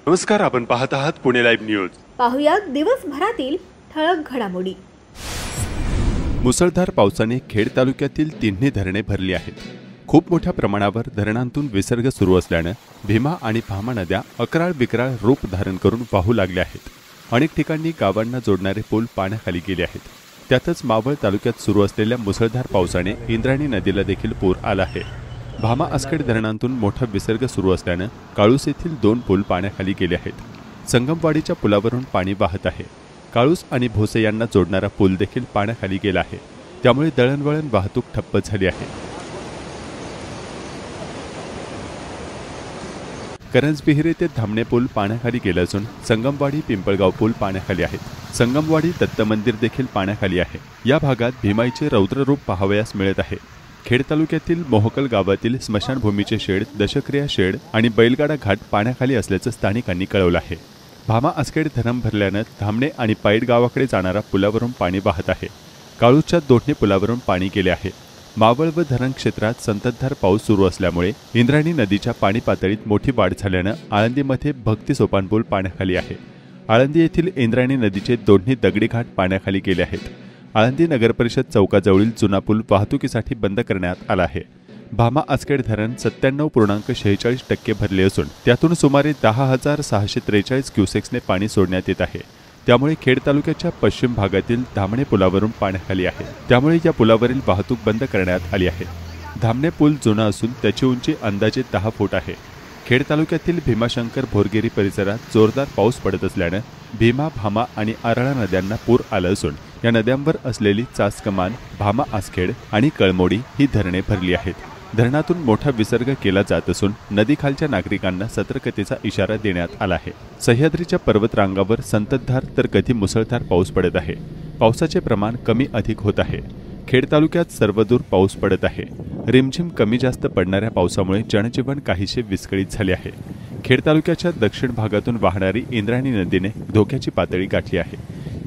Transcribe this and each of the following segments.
नमस्कार, आपण पाहत आहात पुणे लाईव्ह न्यूज। पाहुयात दिवसभरातील ठळक घडामोडी। मुसळधार पावसाने खेड तालुक्यातील तिन्ही धरणे भरली आहेत। खूप मोठ्या प्रमाणावर धरणांतून विसर्ग सुरू असल्याने भीमा आणि भामा नद्या अकराळ विक्राळ रूप धारण करून वाहू लागल्या आहेत। अनेक ठिकाणी गावांना जोडणारे पूल पाण्याखाली गेले आहेत। त्यातच मावळ तालुक्यात सुरू असलेल्या मुसळधार पावसाने इंद्रायणी नदीला देखील पूर आला आहे। भामा आसखेड धरणांतून मोठा विसर्ग सुरू असल्याने काळूस येथील 2 पूल पाण्याखाली गेले आहेत। संगमवाडीच्या पुलावरून पाणी वाहत आहे। काळूस आणि भोसे यांना जोडणारा पूल देखील पाण्याखाली गेला आहे। त्यामुळे दळणवळण वाहतूक ठप्प झाली आहे। करंजविहिरी ते धामणे पूल पाण्याखाली गेला असून संगमवाडी पिंपळगाव पूल पाण्याखाली आहेत। संगमवाडी दत्त मंदिर देखील पाण्याखाली आहे। या भागात भीमाईचे रौद्र रूप पाहावयास मिळत आहे। खेड तालुक्यातील मोहकल गावातील स्मशानभूमीचे शेड, दशक्रिया शेड आणि बैलगाडा घाट पाण्याखाली असल्याचं स्थानिकांनी कळवलं आहे। भामा आसखेड धरण भरल्यानं धामणे आणि पाईट गावाकडे जाणारा पुलावरून पाणी वाहत आहे। काळूसच्या दोन्ही पुलावरून पाणी गेले आहे। मावळ व धरण क्षेत्रात संततधार पाऊस सुरू असल्यामुळे इंद्रायणी नदीच्या पाणी पातळीत मोठी वाढ झाल्यानं आळंदीमध्ये भक्ती सोपान पूल पाण्याखाली आहे। आळंदी येथील इंद्रायणी नदीचे दोन्ही दगडी घाट पाण्याखाली गेले आहेत। आळंदी नगरपरिषद चौकाजवळील जुना पूल वाहतुकीसाठी बंद करण्यात आला आहे। भामा आसखेड धरण 97.46% भरले असून त्यातून सुमारे 10,643 क्युसेक्सने पाणी सोडण्यात येत आहे। त्यामुळे खेड तालुक्याच्या पश्चिम भागातील धामणे पुलावरून पाण्याखाली आहे। त्यामुळे या पुलावरील वाहतूक बंद करण्यात आली आहे। धामणे पूल जुना असून त्याची उंची अंदाजे 10 फूट आहे। खेड तालुक्यातील भीमाशंकर भोरगेरी परिसरात जोरदार पाऊस पडत असल्याने भीमा, भामा आणि आरळा नद्यांना पूर आला असून या नद्यांवर असलेली चासकमान, भामा आसखेड आणि कळमोडी ही धरणे भरली आहेत। धरणातून मोठा विसर्ग केला जात असून नदीखालच्या नागरिकांना सतर्कतेचा इशारा देण्यात आला आहे। सह्याद्रीच्या पर्वतरांगावर संततधार तर कधी मुसळधार पाऊस पडत आहे। पावसाचे प्रमाण कमी अधिक होत आहे। खेड तालुक्यात सर्वदूर पाऊस पडत आहे। रिमझिम कमी जास्त पडणाऱ्या पावसामुळे जनजीवन काहीसे विस्कळीत झाले आहे। खेड तालुक्याच्या दक्षिण भागातून वाहणारी इंद्रायणी नदीने धोक्याची पातळी गाठली आहे।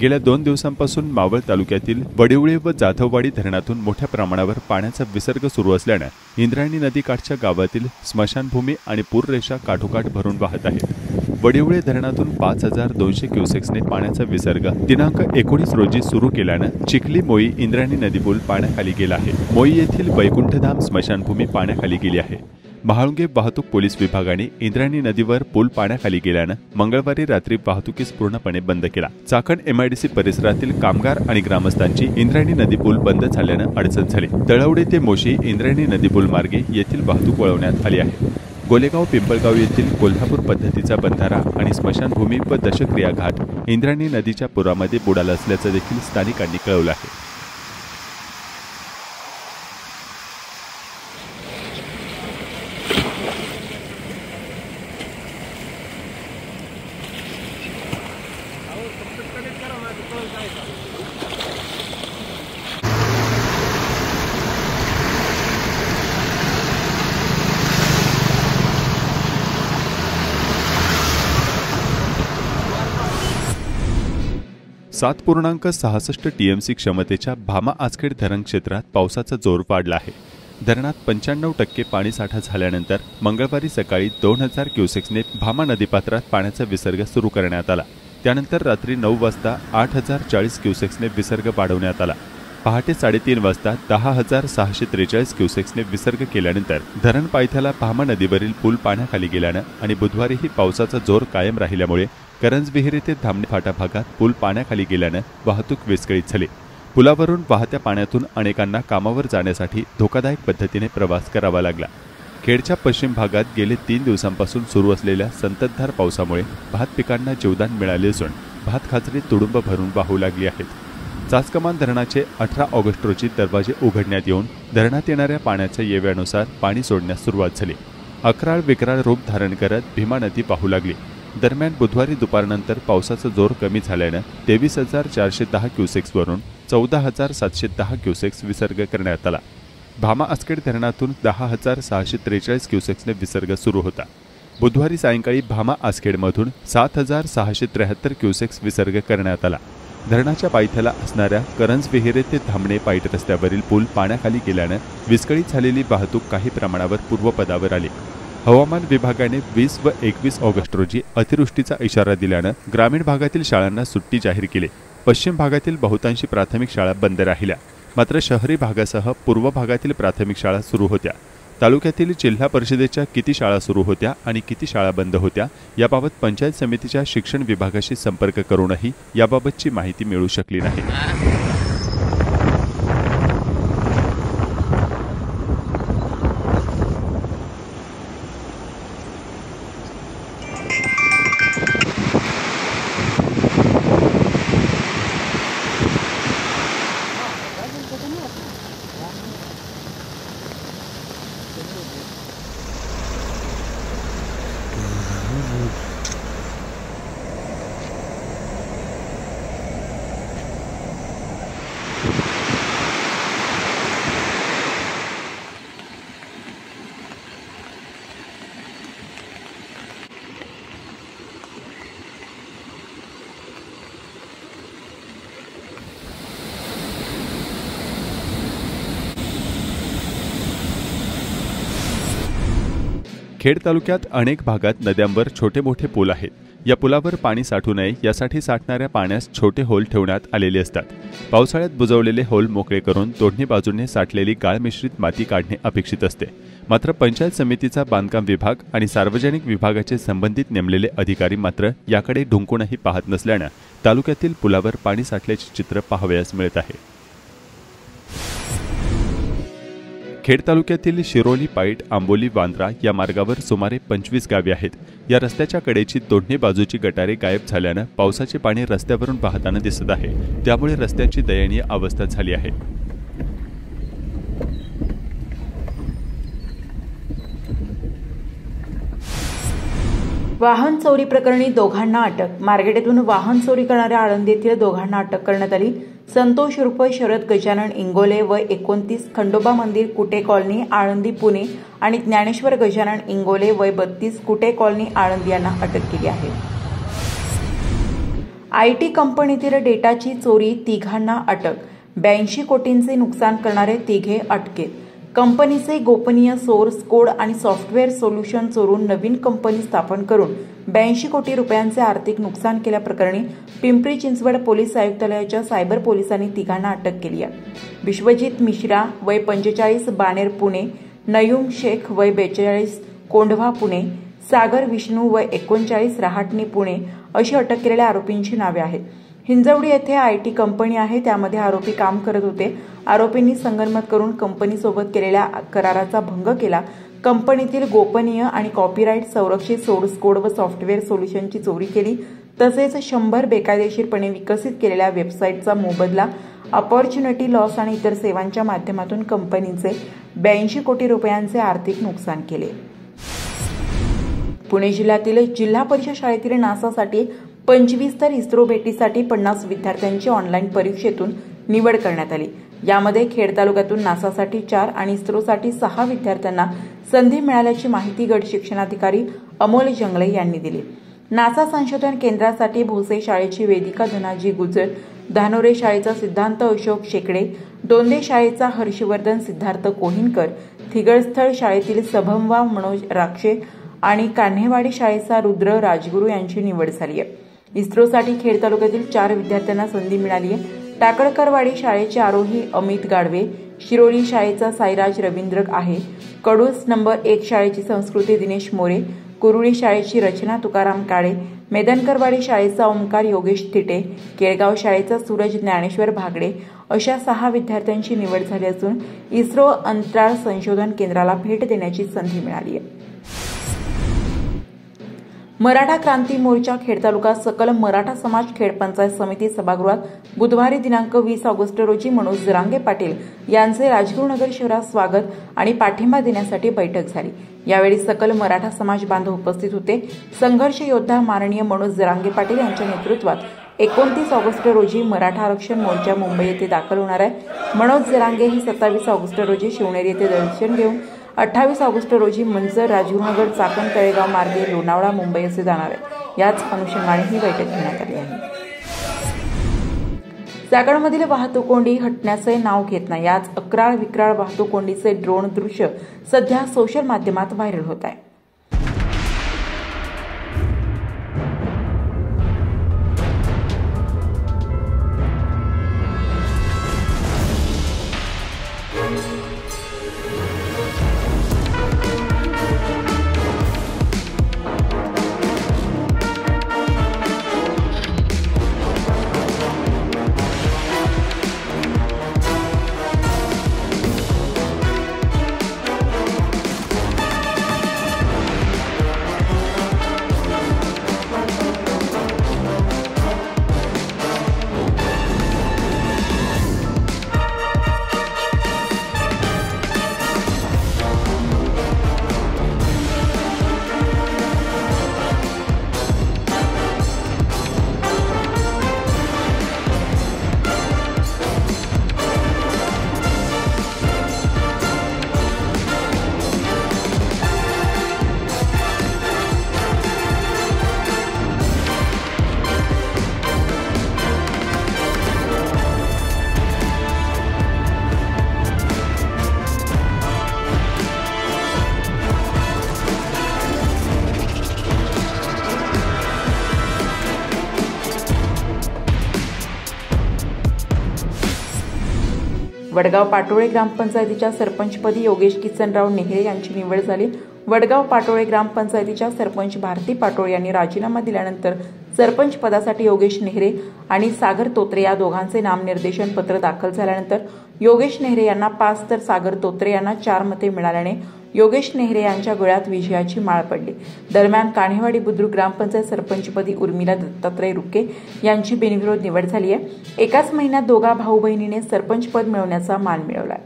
गेल्या 2 दिवसांपासून मावळ तालुक्यातील वडिवळे व जाधववाडी धरणातून मोठ्या प्रमाणावर पाण्याचा विसर्ग सुरू असल्याने इंद्रायणी नदीकाठच्या गावातील स्मशानभूमी आणि पूररेषा काठोकाठ भरून वाहत आहेत। वडिवळे धरणातून 5,200 क्युसेक्सने पाण्याचा विसर्ग दिनांक 19 रोजी सुरू केल्यानं चिखली मोई इंद्रायणी नदी पूल पाण्याखाली गेला आहे। मोई येथील वैकुंठधाम स्मशानभूमी पाण्याखाली गेली आहे। महाळुंगे वाहतूक पोलीस विभागाने इंद्रायणी नदीवर पूल पाण्याखाली गेल्यानं मंगळवारी रात्री वाहतुकीस पूर्णपणे बंद केला। चाकण MIDC परिसरातील कामगार आणि ग्रामस्थांची इंद्रायणी नदी पूल बंद झाल्यानं अडचण झाली। तळवडे ते मोशी इंद्रायणी नदी पूल मार्गे येथील वाहतूक वळवण्यात आली आहे। गोलेगाव पिंपळगाव येथील कोल्हापूर पद्धतीचा बंधारा आणि स्मशानभूमी व दशक्रिया घाट इंद्रायणी नदीच्या पुरामध्ये बुडाला असल्याचं देखील स्थानिकांनी कळवलं आहे। .66 TMC क्षमतेच्या भामा आसखेड धरण क्षेत्रात पावसाचा जोर वाढला आहे। धरणात 95% पाणीसाठा झाल्यानंतर मंगळवारी सकाळी 2,000 क्युसेक्सने भामा नदीपात्रात पाण्याचा विसर्ग सुरू करण्यात आला। त्यानंतर रात्री 9 वाजता 8,040 क्युसेक्सने विसर्ग वाढवण्यात आला। पहाटे 3:30 वाजता 10,643 क्युसेक्सने विसर्ग केल्यानंतर धरण पायथ्याला भामा नदीवरील पूल पाण्याखाली गेल्यानं आणि बुधवारीही पावसाचा जोर कायम राहिल्यामुळे करंजविहिरी ते धामणे फाटा भागात पूल पाण्याखाली गेल्यानं वाहतूक विस्कळीत झाली। पुलावरून वाहत्या पाण्यातून अनेकांना कामावर जाण्यासाठी धोकादायक पद्धतीने प्रवास करावा लागला। खेडच्या पश्चिम भागात गेले 3 दिवसांपासून सुरू असलेल्या संततधार पावसामुळे भात पिकांना जीवदान मिळाले असून भात खाचरी तुडुंब भरून वाहू लागली आहेत। चासकमान धरणाचे 18 ऑगस्ट रोजी दरवाजे उघडण्यात येऊन धरणात येणाऱ्या पाण्याच्या येव्यानुसार पाणी सोडण्यास सुरुवात झाली। अकराळ विक्राळ रूप धारण करत भीमा नदी वाहू लागली। दरम्यान बुधवारी दुपारनंतर पावसाचा जोर कमी झाल्यानं 23,410 क्युसेक्सवरून 14,710 क्युसेक्स विसर्ग करण्यात आला। भामा आसखेड धरणातून 10,643 क्युसेक्सने विसर्ग सुरू होता। बुधवारी सायंकाळी भामा आसखेडमधून 7,673 क्युसेक्स विसर्ग करण्यात आला। धरणाच्या पायथ्याला असणाऱ्या करंजविहिरी ते धामणे पाईट रस्त्यावरील पूल पाण्याखाली गेल्यानं विस्कळीत झालेली वाहतूक काही प्रमाणावर पूर्वपदावर आली। हवामान विभागाने 20 व 21 ऑगस्ट रोजी अतिवृष्टीचा इशारा दिल्यानं ग्रामीण भागातील शाळांना सुट्टी जाहीर केली। पश्चिम भागातील बहुतांशी प्राथमिक शाळा बंद राहिल्या, मात्र शहरी भागासह पूर्व भागातील प्राथमिक शाळा सुरू होत्या। तालुक्यातील जिल्हा परिषदेच्या किती शाळा सुरू होत्या आणि किती शाळा बंद होत्या याबाबत पंचायत समितीच्या शिक्षण विभागाशी संपर्क करूनही याबाबतची माहिती मिळू शकली नाही। खेड तालुक्यात अनेक भागात नद्यांवर छोटे मोठे पूल आहेत। या पुलावर पाणी साठू नये यासाठी साठणाऱ्या पाण्यास छोटे होल ठेवण्यात आलेले असतात। पावसाळ्यात बुजवलेले होल मोकळे करून दोन्ही बाजूंनी साठलेली गाळ मिश्रित माती काढणे अपेक्षित असते। मात्र पंचायत समितीचा बांधकाम विभाग आणि सार्वजनिक विभागाचे संबंधित नेमलेले अधिकारी मात्र याकडे ढुंकूनही पाहत नसल्याने तालुक्यातील पुलावर पाणी साठल्याचे चित्र पाहावयास मिळत आहे। खेड तालुक्यातील शिरोली, पाईट, आंबोली, वांद्रा या मार्गावर सुमारे 25 गावे आहेत। या रस्त्याच्या कडेची दोन्ही बाजूची गटारे गायब झाल्याने पावसाचे पाणी रस्त्यावरून वाहताना दिसत आहे। त्यामुळे रस्त्याची दयनीय अवस्था झाली आहे। वाहन चोरी प्रकरणी दोघांना अटक। मार्केटतून वाहन चोरी करणाऱ्या आळंदी येथील दोघांना अटक करण्यात आली। संतोष उर्फ शरद गजानन इंगोले वय 29, खंडोबा मंदिर, कुटे कॉलनी, आळंदी, पुणे आणि ज्ञानेश्वर गजानन इंगोले वय 32, कुटे कॉलनी, आळंदी यांना अटक केली आहे। IT कंपनीतील डेटाची चोरी, तिघांना अटक। 82 कोटींचे नुकसान करणारे तिघे अटकेत। कंपनीचे गोपनीय सोर्स कोड आणि सॉफ्टवेअर सोल्युशन चोरून नवीन कंपनी स्थापन करून 82 कोटी रुपयांचे आर्थिक नुकसान केल्याप्रकरणी पिंपरी चिंचवड पोलीस आयुक्तालयाच्या सायबर पोलिसांनी तिघांना अटक केली आहे। विश्वजित मिश्रा वय 45, बाणेर, पुणे, नयूम शेख वय 42, कोंढवा, पुणे, सागर विष्णू वय 39, रहाटणी, पुणे अशी अटक केलेल्या आरोपींची नावे आहेत। हिंजवडी येथे IT कंपनी आहे, त्यामध्ये आरोपी काम करत होते। आरोपींनी संगनमत करून कंपनीसोबत केलेल्या कराराचा भंग केला। कंपनीतील गोपनीय आणि कॉपीराइट संरक्षित सोर्स कोड व सॉफ्टवेअर सोल्युशनची चोरी केली। तसेच 100 बेकायदेशीरपणे विकसित केलेल्या वेबसाईटचा मोबदला, अपॉर्च्युनिटी लॉस आणि इतर सेवांच्या माध्यमातून कंपनीचे 82 कोटी रुपयांचे आर्थिक नुकसान केले। पुणे जिल्ह्यातील जिल्हा परिषद शाळेतील नासासाठी 25 तर इस्रो भेटीसाठी 50 विद्यार्थ्यांची ऑनलाईन परीक्षेतून निवड करण्यात आली। यामध्ये खेड तालुक्यातून नासासाठी 4 आणि इस्रोसाठी 6 विद्यार्थ्यांना संधी मिळाल्याची माहिती गट शिक्षणाधिकारी अमोल जंगले यांनी दिली। नासा संशोधन केंद्रासाठी भोसे शाळेची वेदिका धनाजी गुजर, धानोरे शाळेचा सिद्धांत अशोक शेकडे, दोंदे शाळेचा हर्षवर्धन सिद्धार्थ कोहिनकर, थिगळस्थळ शाळेतील सभमवा मनोज राक्षे आणि कान्हेवाडी शाळेचा रुद्र राजगुरू यांची निवड झाली आहे। इस्रोसाठी खेड तालुक्यातील 4 विद्यार्थ्यांना संधी मिळाली आहे। टाकळकरवाडी शाळेचे आरोही अमित गाडवे, शिरोली शाळेचा साईराज रवींद्र आहे, कडूस नंबर 1 शाळेची संस्कृती दिनेश मोरे, कुरुळी शाळेची रचना तुकाराम काळे, मेदनकरवाडी शाळेचा ओंकार योगेश थिटे, केळगाव शाळेचा सूरज ज्ञानेश्वर भागडे अशा 6 विद्यार्थ्यांची निवड झाली असून इस्रो अंतराळ संशोधन केंद्राला भेट देण्याची संधी मिळाली आहे। मराठा क्रांती मोर्चा खेड तालुका सकल मराठा समाज खेड पंचायत समिती सभागृहात बुधवारी दिनांक 20 ऑगस्ट रोजी मनोज जरांगे पाटील यांचे राजगुरुनगर शहरात स्वागत आणि पाठिंबा देण्यासाठी बैठक झाली। यावेळी सकल मराठा समाज बांधव उपस्थित होते। संघर्ष योद्धा माननीय मनोज जरांगे पाटील यांच्या नेतृत्वात 29 ऑगस्ट रोजी मराठा आरक्षण मोर्चा मुंबई येथे दाखल होणार आहे। मनोज जरांगे हे 27 ऑगस्ट रोजी शिवनेरी येथे दर्शन घेऊन 28 ऑगस्ट रोजी मंचर, राजगुरुनगर, चाकण, तळेगाव मार्गे लोणावळा, मुंबई असे जाणार आहे। याच अनुषंगाने ही बैठक घेण्यात आली आहे। चाकणमधील वाहतूक कोंडी हटण्याचे नाव घेत नाही। याच अक्राळ विक्राळ वाहतूक कोंडीचे ड्रोन दृश्य सध्या सोशल माध्यमात व्हायरल होत आहे। वडगाव पाटोळे ग्रामपंचायतीच्या सरपंचपदी योगेश किसनराव नेहरे यांची निवड झाली. वडगाव पाटोळे ग्रामपंचायतीच्या सरपंच भारती पाटोळे यांनी राजीनामा दिल्यानंतर सरपंच पदासाठी योगेश नेहरे आणि सागर तोत्रे या दोघांचे नामनिर्देशन पत्र दाखल झाल्यानंतर योगेश नेहरे यांना 5 तर सागर तोत्रे यांना 4 मते मिळाल्याने योगेश नेहरे यांच्या गळ्यात विजयाची माळ पडली. दरम्यान कान्हेवाडी बुद्रुक ग्रामपंचायत सरपंचपदी उर्मिला दत्तात्रय रुके यांची बिनविरोध निवड झाली आहे. एकाच महिन्यात दोघा भाऊ बहिणीने सरपंच पद मिळवण्याचा मान मिळवला.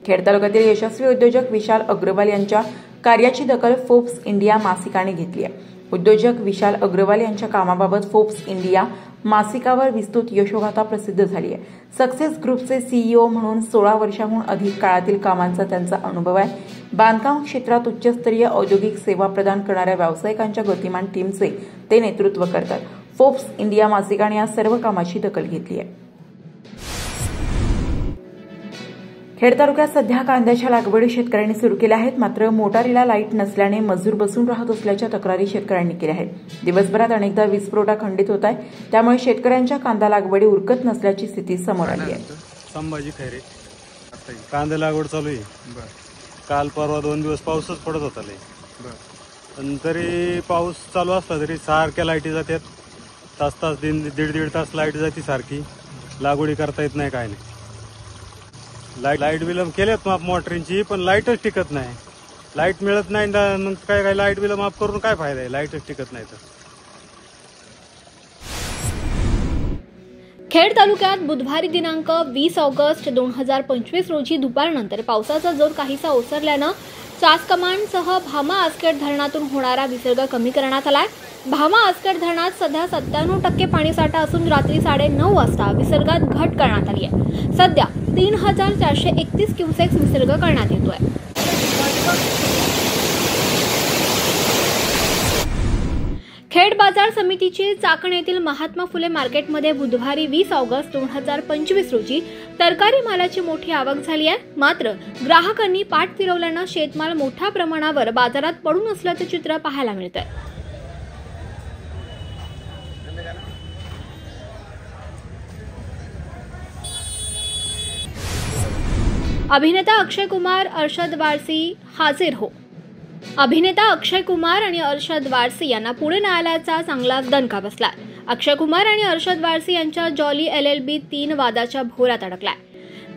खेड तालुक्यातील यशस्वी उद्योजक विशाल अग्रवाल यांच्या कार्याची दखल फोर्ब्स इंडिया मासिकाने घेतली आहे. उद्योजक विशाल अग्रवाल यांच्या कामाबाबत फोर्ब्स इंडिया मासिकावर विस्तृत यशोगाथा प्रसिद्ध झाली आहे. सक्सेस ग्रुपचे सीईओ म्हणून 16 वर्षांहून अधिक काळातील कामांचा त्यांचा अनुभव आहे. बांधकाम क्षेत्रात उच्चस्तरीय औद्योगिक सेवा प्रदान करणाऱ्या व्यावसायिकांच्या गतिमान टीमचे ते नेतृत्व करतात. फोर्ब्स इंडिया मासिकाने या सर्व कामाची दखल घेतली आहे. खेड तालुक्यात सध्या कांद्याच्या लागवडी शेतकऱ्यांनी सुरू केल्या आहेत. मात्र मोटारीला लाईट नसल्याने मजूर बसून राहत असल्याच्या तक्रारी शेतकऱ्यांनी केल्या आहेत. दिवसभरात अनेकदा वीज पुरवठा खंडित होत आहे. त्यामुळे शेतकऱ्यांच्या कांदा लागवडी उरकत नसल्याची स्थिती समोर आली आहे. संभाजी खैरे कांदा लागवड चालू आहे. काल परवा 2 दिवस पाऊसच पडत होता लय. पण तरी पाऊस चालू असला तरी सारख्या लाईटी जातात. तास दीड तास लाईट जाते सारखी. लागवडी करता येत नाही, काय नाही. लाईट बिल केलेत माफ मोटरींची, पण लाईटच टिकत नाही. लाईट मिळत नाही, मग काय लाईट बिल माफ करून काय फायदा आहे, लाईटच टिकत नाही तर. खेड तालुक्यात बुधवारी दिनांक 20 ऑगस्ट 2025 रोजी दुपारनंतर पावसाचा जोर काहीसा ओसरल्यानं चासकमांसह भामा आसखेड धरणातून होणारा विसर्ग कमी करण्यात आलाय. भामा आसखेड धरणात सध्या 97% पाणीसाठा असून रात्री 9:30 वाजता विसर्गात घट करण्यात आली आहे. सध्या 3431 क्युसेक्स विसर्ग करण्यात येतोय. खेड बाजार समितीची चाकण येथील महात्मा फुले मार्केटमध्ये बुधवारी 20 ऑगस्ट 2025 रोजी तरकारी मालाची मोठी आवक झाली आहे. मात्र ग्राहकांनी पाठ फिरवल्यानं शेतमाल मोठ्या प्रमाणावर बाजारात पडून असल्याचे चित्र पाहायला मिळतंय. अभिनेता अक्षय कुमार अरशद वारसी हाजीर हो. अभिनेता अक्षय कुमार आणि अरशद वारसी यांना पुणे न्यायालयाचा चांगलाच दणका बसला. अक्षय कुमार आणि अरशद वारसी यांच्या जॉली LLB 3 वादाच्या भोवऱ्यात अडकलाय.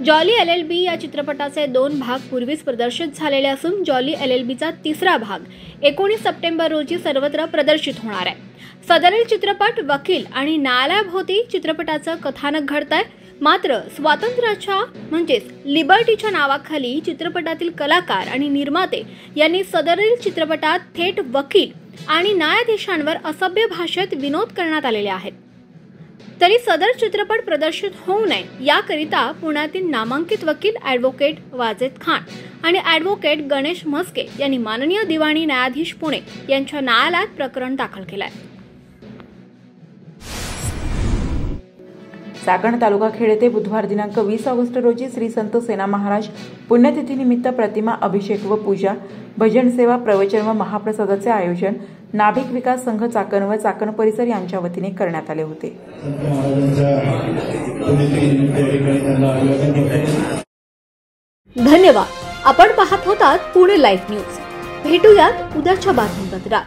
जॉली LLB या चित्रपटाचे 2 भाग पूर्वीच प्रदर्शित झालेले असून जॉली LLBचा 3रा भाग 19 सप्टेंबर रोजी सर्वत्र प्रदर्शित होणार आहे. सदरील चित्रपट वकील आणि न्यायालयाभोवती चित्रपटाचं कथानक घडतंय. मात्र स्वातंत्र्याच्या म्हणजेच लिबर्टीच्या नावाखाली चित्रपटातील कलाकार आणि निर्माते यांनी सदरील चित्रपटात थेट वकील आणि न्यायाधीशांवर असभ्य भाषेत विनोद करण्यात आलेले आहेत. तरी सदर चित्रपट प्रदर्शित होऊ नये याकरिता पुण्यातील नामांकित वकील ॲडव्होकेट वाजेद खान आणि ॲडव्होकेट गणेश म्हस्के यांनी माननीय दिवाणी न्यायाधीश पुणे यांच्या न्यायालयात प्रकरण दाखल केलं आहे. चाकण तालुका खेड येथे बुधवार दिनांक 20 ऑगस्ट रोजी श्री संत सेना महाराज पुण्यतिथीनिमित्त प्रतिमा अभिषेक व पूजा, भजन सेवा, प्रवचन व महाप्रसादाचे आयोजन नाभिक विकास संघ चाकण व चाकण परिसर यांच्या वतीने करण्यात आले होते. धन्यवाद. आपण पाहत होतात पुणे लाईव्ह न्यूज. भेटूयात उद्याच्या बातमीपत्रात.